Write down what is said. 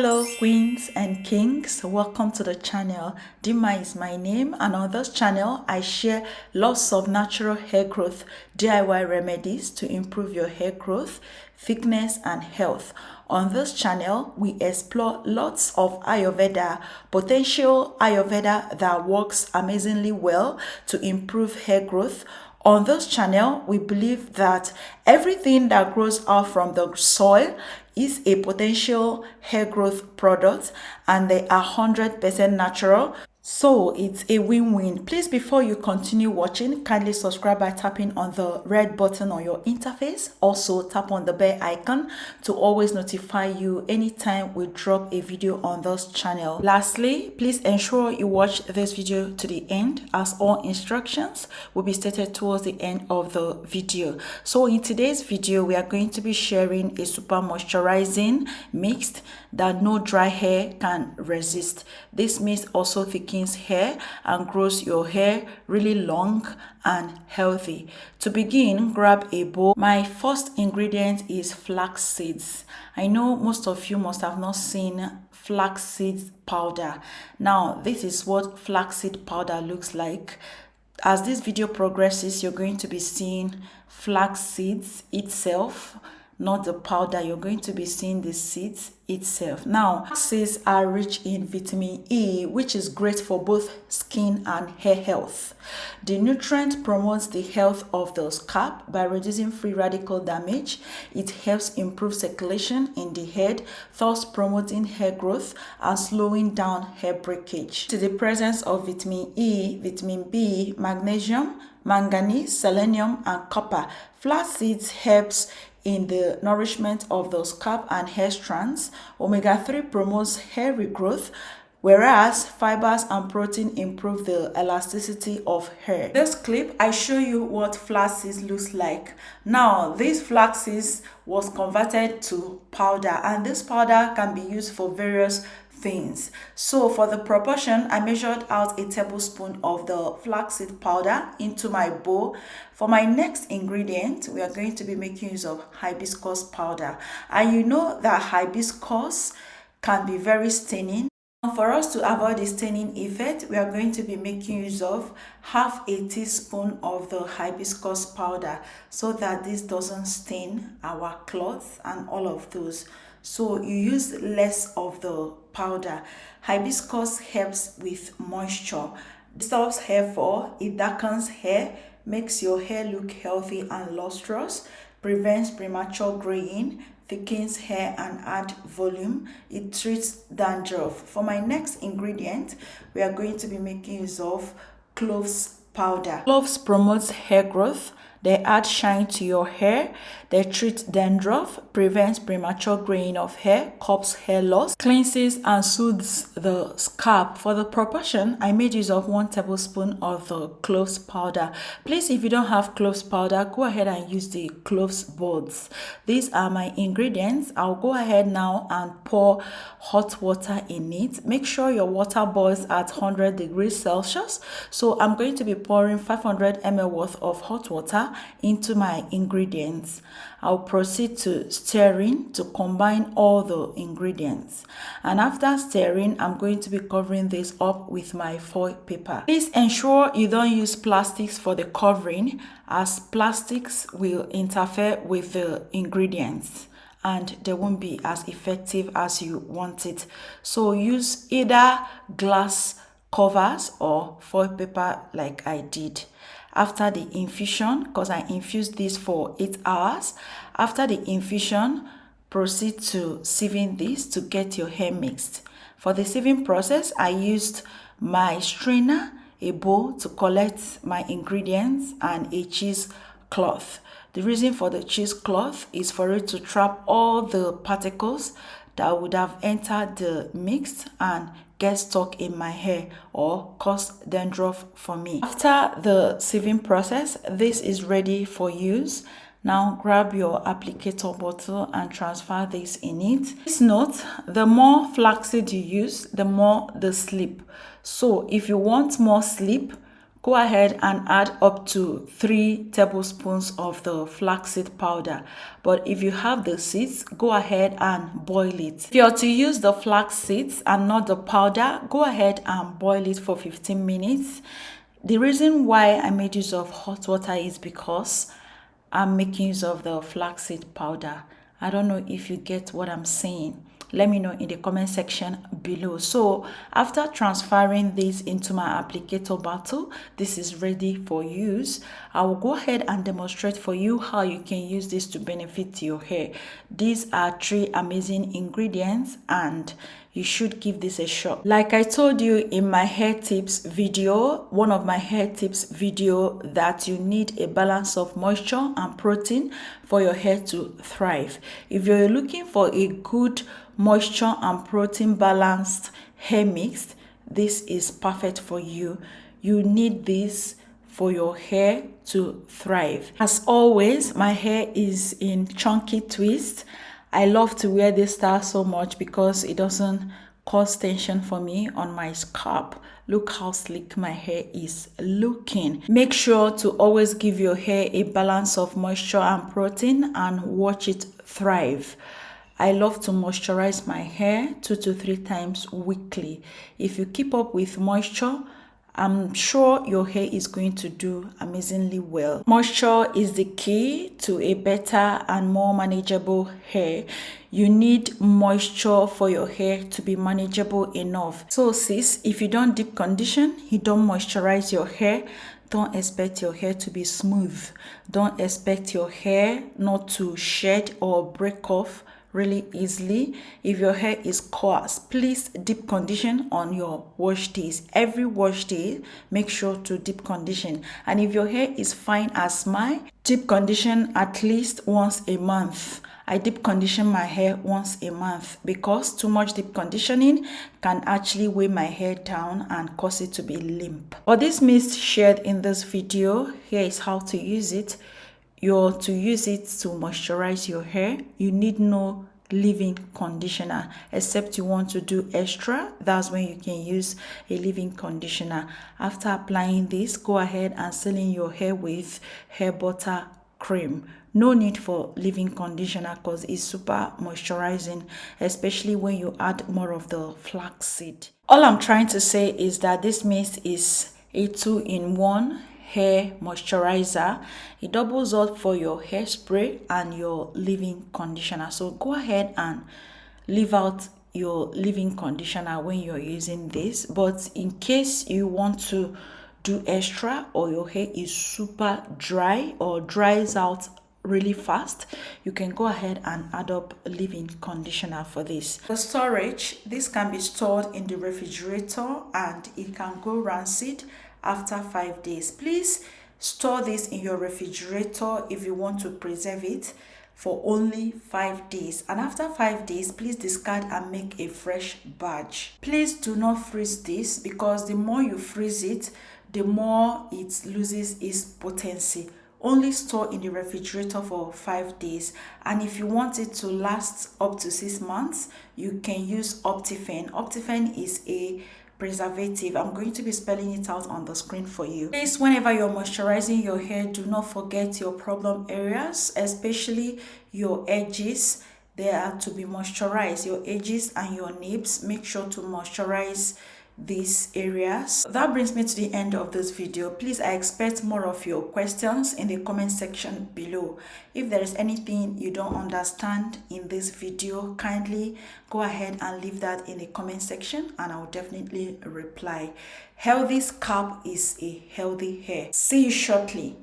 Hello queens and kings, welcome to the channel. Dima is my name, and on this channel I share lots of natural hair growth DIY remedies to improve your hair growth, thickness and health. On this channel we explore lots of Ayurveda, potential Ayurveda that works amazingly well to improve hair growth. On this channel, we believe that everything that grows out from the soil is a potential hair growth product, and they are 100% natural. So it's a win-win. Please, before you continue watching, kindly subscribe by tapping on the red button on your interface. Also tap on the bell icon to always notify you anytime we drop a video on this channel. Lastly, please ensure you watch this video to the end, as all instructions will be stated towards the end of the video. So in today's video, we are going to be sharing a super moisturizing mix that no dry hair can resist. This mix also thickens hair and grows your hair really long and healthy. To begin, grab a bowl. My first ingredient is flax seeds. I know most of you must have not seen flax seeds powder. Now, this is what flax seed powder looks like. As this video progresses, you're going to be seeing flax seeds itself, not the powder. You're going to be seeing the seeds itself. Now, seeds are rich in vitamin E, which is great for both skin and hair health. The nutrient promotes the health of the scalp by reducing free radical damage. It helps improve circulation in the head, thus promoting hair growth and slowing down hair breakage. To the presence of vitamin E, vitamin B, magnesium, manganese, selenium, and copper, flax seeds helps in the nourishment of the scalp and hair strands. Omega-3 promotes hair regrowth, whereas fibers and protein improve the elasticity of hair. In this clip, I show you what flax seeds looks like. Now, this flax seeds was converted to powder, and this powder can be used for various things. So for the proportion, I measured out a tablespoon of the flaxseed powder into my bowl. For my next ingredient, we are going to be making use of hibiscus powder, and you know that hibiscus can be very staining. For us to avoid the staining effect, we are going to be making use of half a teaspoon of the hibiscus powder, so that this doesn't stain our cloth and all of those. So you use less of the powder. Hibiscus helps with moisture. It stops hair fall, it darkens hair, makes your hair look healthy and lustrous, prevents premature graying, thickens hair and add volume. It treats dandruff. For my next ingredient, we are going to be making use of cloves powder. Cloves promotes hair growth. They add shine to your hair. They treat dandruff, prevents premature graying of hair, curbs hair loss, cleanses and soothes the scalp. For the proportion, I made use of 1 tablespoon of the cloves powder. Please, if you don't have cloves powder, go ahead and use the cloves buds. These are my ingredients. I'll go ahead now and pour hot water in it. Make sure your water boils at 100 degrees Celsius. So I'm going to be pouring 500 ml worth of hot water into my ingredients. I'll proceed to stirring to combine all the ingredients, and after stirring, I'm going to be covering this up with my foil paper. Please ensure you don't use plastics for the covering, as plastics will interfere with the ingredients and they won't be as effective as you want it. So use either glass covers or foil paper like I did. After the infusion, because I infused this for 8 hours, after the infusion, proceed to sieving this to get your hair mixed. For the sieving process, I used my strainer, a bowl to collect my ingredients, and a cheesecloth. The reason for the cheesecloth is for it to trap all the particles that would have entered the mix and get stuck in my hair or cause dandruff for me. After the sieving process, this is ready for use. Now grab your applicator bottle and transfer this in it. Please note, the more flaxseed you use, the more the slip. So if you want more slip, go ahead and add up to 3 tablespoons of the flaxseed powder. But if you have the seeds, go ahead and boil it. If you are to use the flax seeds and not the powder, go ahead and boil it for 15 minutes. The reason why I made use of hot water is because I'm making use of the flaxseed powder. I don't know if you get what I'm saying. Let me know in the comment section below. So after transferring this into my applicator bottle, this is ready for use. I will go ahead and demonstrate for you how you can use this to benefit your hair. These are 3 amazing ingredients and you should give this a shot. Like I told you in my hair tips video, one of my hair tips video, that you need a balance of moisture and protein for your hair to thrive. If you're looking for a good moisture and protein balanced hair mix, this is perfect for you. You need this for your hair to thrive. As always, my hair is in chunky twist. I love to wear this style so much because it doesn't cause tension for me on my scalp. Look how sleek my hair is looking. Make sure to always give your hair a balance of moisture and protein and watch it thrive. I love to moisturize my hair 2 to 3 times weekly. If you keep up with moisture, I'm sure your hair is going to do amazingly well. Moisture is the key to a better and more manageable hair. You need moisture for your hair to be manageable enough. So sis, if you don't deep condition, you don't moisturize your hair, don't expect your hair to be smooth. Don't expect your hair not to shed or break off really easily. If your hair is coarse, please deep condition on your wash days. Every wash day, make sure to deep condition. And if your hair is fine as mine, deep condition at least once a month. I deep condition my hair once a month because too much deep conditioning can actually weigh my hair down and cause it to be limp. But this mist shared in this video, here is how to use it. You're to use it to moisturize your hair. You need no leave-in conditioner except you want to do extra. That's when you can use a leave-in conditioner. After applying this, go ahead and seal in your hair with hair butter cream. No need for leave-in conditioner because it's super moisturizing, especially when you add more of the flaxseed. All I'm trying to say is that this mist is a 2-in-1 hair moisturizer. It doubles up for your hairspray and your leave-in conditioner. So go ahead and leave out your leave-in conditioner when you're using this. But in case you want to do extra or your hair is super dry or dries out really fast, you can go ahead and add up leave-in conditioner for this. The storage, this can be stored in the refrigerator and it can go rancid after 5 days. Please store this in your refrigerator if you want to preserve it for only 5 days, and after 5 days please discard and make a fresh batch. Please do not freeze this because the more you freeze it, the more it loses its potency. Only store in the refrigerator for 5 days, and if you want it to last up to 6 months, you can use Optifen. Optifen is a preservative. I'm going to be spelling it out on the screen for you. Please, whenever you're moisturizing your hair, do not forget your problem areas, especially your edges. They are to be moisturized. Your edges and your naps, make sure to moisturize these areas. That brings me to the end of this video. Please, I expect more of your questions in the comment section below. If there is anything you don't understand in this video, kindly go ahead and leave that in the comment section and I'll definitely reply. Healthy scalp is a healthy hair. See you shortly.